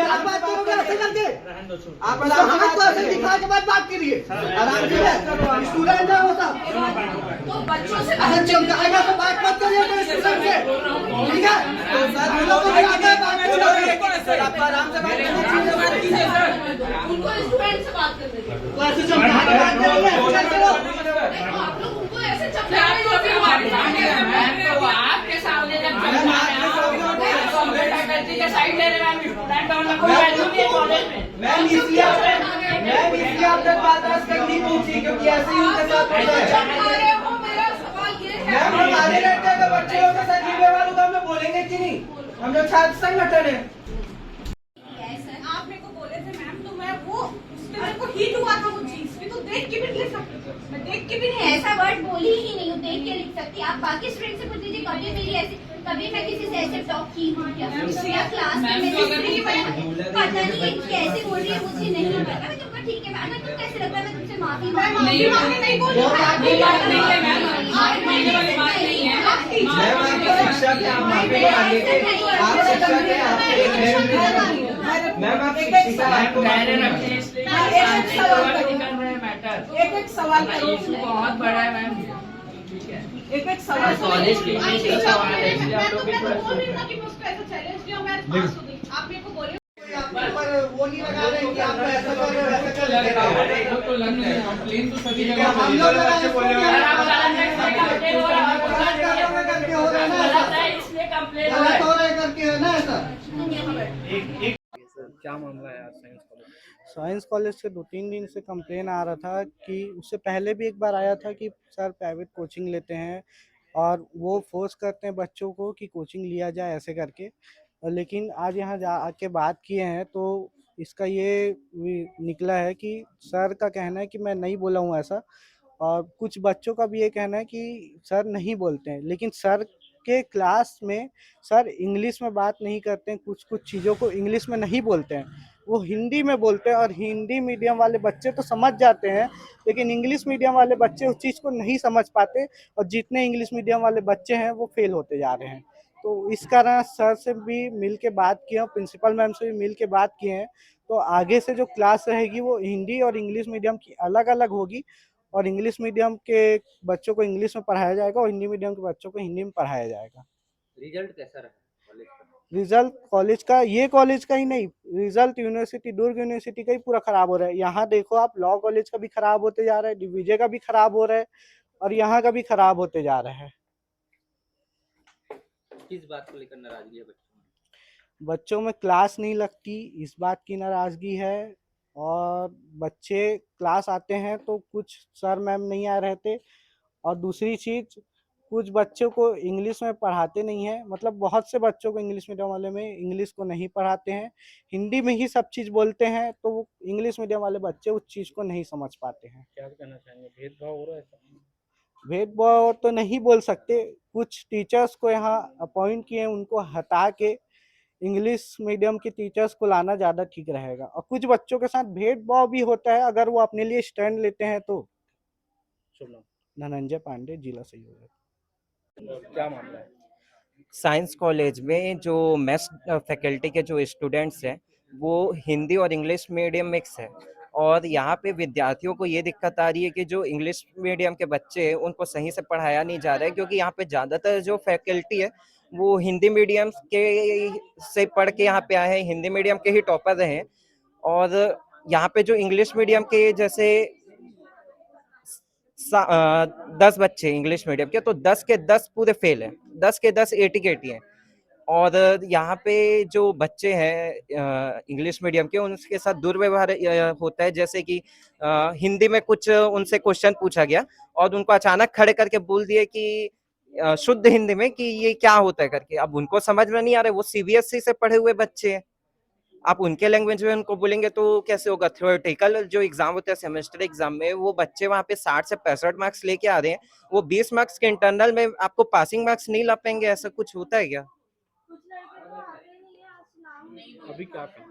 आप बात करोगे ऐसे करके, आप आराम से तो ऐसे दिखा के बात कीजिए, आराम से। स्टूडेंट है वो सब, तो बच्चों से अगर चलता आएगा तो बात मत करिए अपने स्टूडेंट से, ठीक है? तो सर हम लोग को भी आगे बात करोगे सर, आप आराम से बात कीजिए सर, उनको स्टूडेंट से बात करने दीजिए। तो ऐसे चमका के बात करेंगे, ऐसे करो। आप लोग उनको ऐसे चमका के आपके सामने जब साइड ले रहे हैं स्टूडेंट और कोई वैल्यू नहीं है कॉलेज में। मैम इसलिए आप तक बात आज तक नहीं पहुंची क्योंकि ऐसे ही उनके साथ होता है। मेरा सवाल ये है मैम हमारे लड़के अगर बच्चे लोग के साथ ये व्यवहार होगा हम लोग बोलेंगे कि नहीं? हम लोग छात्र संगठन है। आप मेरे को बोले थे मैम, तो मैं वो उसमें मेरे को हिट हुआ था वो चीज भी, तो देख के भी लिख सकती हूँ, मैं देख के भी नहीं ऐसा वर्ड बोली ही नहीं हूँ, देख के लिख सकती। आप बाकी स्टूडेंट से पूछ लीजिए, कभी मेरी ऐसी, कभी मैं किसी से ऐसे टॉक की हूँ क्या? क्लास में मैं पता नहीं कैसे बोल रही है, मुझे नहीं पता। मैं तुमको ठीक है मैम, तुम कैसे लगता है मैं तुमसे माफी नहीं बोली। मैम आपके शिक्षक है, आप माफी मांगेंगे, आप शिक्षक है, मैम आप शिक्षिका है, आपको माफी मांगेंगे। एक एक सवाल करो, बहुत बड़ा है मैम। एक एक सवाल कॉलेज के मैं लिए सवाल है, इसलिए आप लोग तो बोल रही हूँ ना कि मैं उसको ऐसा चैलेंज किया, मैं पास हो गई। आप मेरे को बोले आपके ऊपर वो नहीं लगा रहे कि आप ऐसा कर रहे हो, वैसा कर रहे हो। तो लगता है कंप्लेन तो सभी ठीक है, जगह हम लोग बच्चे बोल रहे हैं करके हो रहा है ना ऐसा? गलत हो रहा है करके है ना ऐसा? क्या मामला है साइंस कॉलेज? साइंस कॉलेज से 2-3 दिन से कंप्लेन आ रहा था कि उससे पहले भी एक बार आया था कि सर प्राइवेट कोचिंग लेते हैं और वो फोर्स करते हैं बच्चों को कि कोचिंग लिया जाए ऐसे करके। लेकिन आज यहाँ जा आके बात किए हैं तो इसका ये निकला है कि सर का कहना है कि मैं नहीं बोला हूँ ऐसा, और कुछ बच्चों का भी ये कहना है कि सर नहीं बोलते हैं। लेकिन सर के क्लास में सर इंग्लिश में बात नहीं करते हैं, कुछ कुछ चीज़ों को इंग्लिश में नहीं बोलते हैं, वो हिंदी में बोलते हैं। और हिंदी मीडियम वाले बच्चे तो समझ जाते हैं, लेकिन इंग्लिश मीडियम वाले बच्चे उस चीज़ को नहीं समझ पाते, और जितने इंग्लिश मीडियम वाले बच्चे हैं वो फेल होते जा रहे हैं। तो इस कारण सर से भी मिल के बात किए हैं, प्रिंसिपल मैम से भी मिल के बात किए हैं। तो आगे से जो क्लास रहेगी वो हिंदी और इंग्लिश मीडियम की अलग अलग होगी, और इंग्लिश मीडियम के बच्चों को इंग्लिश में पढ़ाया जाएगा और हिंदी मीडियम के बच्चों को हिंदी में पढ़ाया जाएगा। रिजल्ट कैसा रहा कॉलेज का? रिजल्ट कॉलेज का, ये कॉलेज का ही नहीं, रिजल्ट यूनिवर्सिटी, दुर्ग यूनिवर्सिटी का ही पूरा खराब हो रहा है। यहाँ देखो आप, लॉ कॉलेज का भी खराब होते जा रहा है, डिविजन का भी खराब हो रहा है, और यहाँ का भी खराब होते जा रहा है। किस बात को लेकर नाराजगी है बच्चों में? बच्चों में क्लास नहीं लगती, इस बात की नाराजगी है। और बच्चे क्लास आते हैं तो कुछ सर मैम नहीं आ रहे थे, और दूसरी चीज कुछ बच्चों को इंग्लिश में पढ़ाते नहीं है, मतलब बहुत से बच्चों को इंग्लिश मीडियम वाले में इंग्लिश को नहीं पढ़ाते हैं, हिंदी में ही सब चीज़ बोलते हैं, तो वो इंग्लिश मीडियम वाले बच्चे उस चीज़ को नहीं समझ पाते हैं। क्या कहना चाहेंगे, भेदभाव हो रहा है? भेदभाव तो नहीं बोल सकते, कुछ टीचर्स को यहाँ अपॉइंट किए, उनको हटा के इंग्लिश मीडियम के टीचर्स को लाना ज़्यादा ठीक रहेगा। और कुछ बच्चों के साथ भेदभाव भी होता है अगर वो अपने लिए स्टैंड लेते हैं तो। शुभ नाम, धनंजय पांडे, जिला सहयोगी। क्या मामला है? साइंस कॉलेज में जो मैथ्स फैकल्टी के जो स्टूडेंट्स हैं वो हिंदी और इंग्लिश मीडियम मिक्स है, और यहाँ पे विद्यार्थियों को ये दिक्कत आ रही है कि जो इंग्लिश मीडियम के बच्चे हैं उनको सही से पढ़ाया नहीं जा रहा है, क्योंकि यहाँ पे ज़्यादातर जो फैकल्टी है वो हिंदी मीडियम के से पढ़ के यहाँ पे आए हैं, हिंदी मीडियम के ही टॉपर रहे हैं। और यहाँ पे जो इंग्लिश मीडियम के जैसे 10 बच्चे इंग्लिश मीडियम के, तो 10 के 10 पूरे फेल हैं, 10 के 10 एटी के एटी हैं। और यहाँ पे जो बच्चे हैं इंग्लिश मीडियम के, उनके साथ दुर्व्यवहार होता है, जैसे कि हिंदी में कुछ उनसे क्वेश्चन पूछा गया और उनको अचानक खड़े करके बोल दिए कि शुद्ध हिंदी में कि ये क्या होता है करके। अब उनको समझ में नहीं आ रहा है, वो सीबीएसई से पढ़े हुए बच्चे हैं, आप उनके लैंग्वेज में उनको बोलेंगे तो कैसे होगा। थ्योरेटिकल जो एग्जाम होता है सेमेस्टर एग्जाम में, वो बच्चे वहाँ पे 60 से 65 मार्क्स लेके आ रहे हैं, वो 20 मार्क्स के इंटरनल में आपको पासिंग मार्क्स नहीं ला पाएंगे, ऐसा कुछ होता है क्या? अभी क्या करें?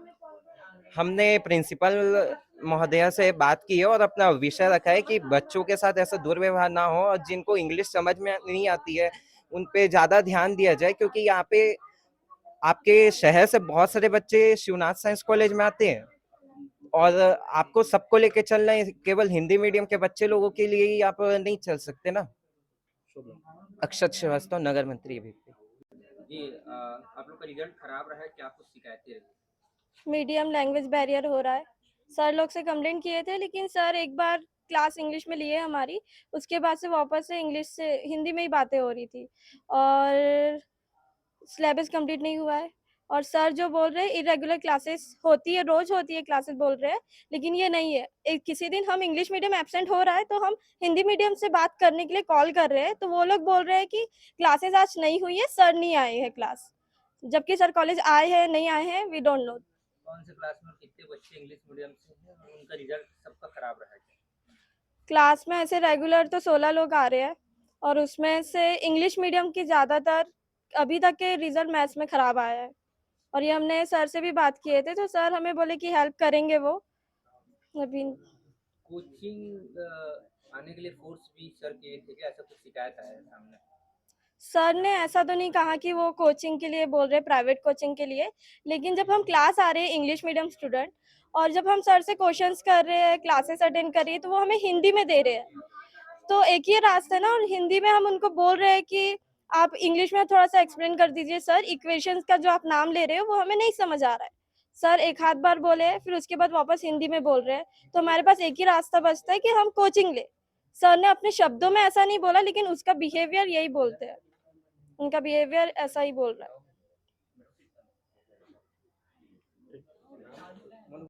हमने प्रिंसिपल महोदया से बात की है और अपना विषय रखा है कि बच्चों के साथ ऐसा दुर्व्यवहार ना हो, और जिनको इंग्लिश समझ में नहीं आती है उन पे ज़्यादा ध्यान दिया जाए, क्योंकि यहाँ पे आपके शहर से बहुत सारे बच्चे शिवनाथ साइंस कॉलेज में आते हैं और आपको सबको लेके चलना है, केवल हिंदी मीडियम के बच्चे लोगों के लिए ही आप नहीं चल सकते ना। शुभ नाम। अक्षत श्रीवास्तव, नगर मंत्री अभी। जी आप लोग का रिजल्ट खराब रहा है, क्या कुछ शिकायतें रही? मीडियम लैंग्वेज बैरियर हो रहा है। सर लोग से कंप्लेंट किए थे, लेकिन सर एक बार क्लास इंग्लिश में लिए हमारी, उसके बाद से वापस से इंग्लिश से हिंदी में ही बातें हो रही थी और सिलेबस कंप्लीट नहीं हुआ है। और सर जो बोल रहे हैं इरेगुलर क्लासेस होती है, रोज होती है क्लासेस बोल रहे हैं, लेकिन ये नहीं है। एक किसी दिन हम इंग्लिश मीडियम एब्सेंट हो रहा है तो हम हिंदी मीडियम से बात करने के लिए कॉल कर रहे हैं, तो वो लोग बोल रहे हैं कि क्लासेस आज नहीं हुई है, सर नहीं आए हैं क्लास, जबकि सर कॉलेज आए हैं नहीं आए हैं वी डोंट नो। कौन से क्लास में कितने बच्चे इंग्लिश मीडियम से हैं और उनका रिजल्ट सबका खराब रहा है? क्लास में ऐसे रेगुलर तो 16 लोग आ रहे हैं और उसमें से इंग्लिश मीडियम की ज़्यादातर अभी तक के रिजल्ट मैथ्स में ख़राब आया है। और ये हमने सर से भी बात किए थे, तो सर हमें बोले कि हेल्प करेंगे वो। अभी कोचिंग आने के लिए फोर्स भी सर किए थे क्या, ऐसा कुछ शिकायत आया है सामने? सर ने ऐसा तो नहीं कहा कि वो कोचिंग के लिए बोल रहे, प्राइवेट कोचिंग के लिए, लेकिन जब हम क्लास आ रहे हैं इंग्लिश मीडियम स्टूडेंट और जब हम सर से क्वेश्चंस कर रहे हैं, क्लासेस अटेंड कर रही है, तो वो हमें हिंदी में दे रहे हैं। तो एक ही रास्ता है ना, और हिंदी में हम उनको बोल रहे हैं कि आप इंग्लिश में थोड़ा सा एक्सप्लेन कर दीजिए सर, इक्वेशंस का जो आप नाम ले रहे हो वो हमें नहीं समझ आ रहा है। सर एक हाथ बार बोले, फिर उसके बाद वापस हिंदी में बोल रहे हैं, तो हमारे पास एक ही रास्ता बचता है कि हम कोचिंग ले। सर ने अपने शब्दों में ऐसा नहीं बोला, लेकिन उसका बिहेवियर यही बोलते हैं, उनका बिहेवियर ऐसा ही बोल रहा है।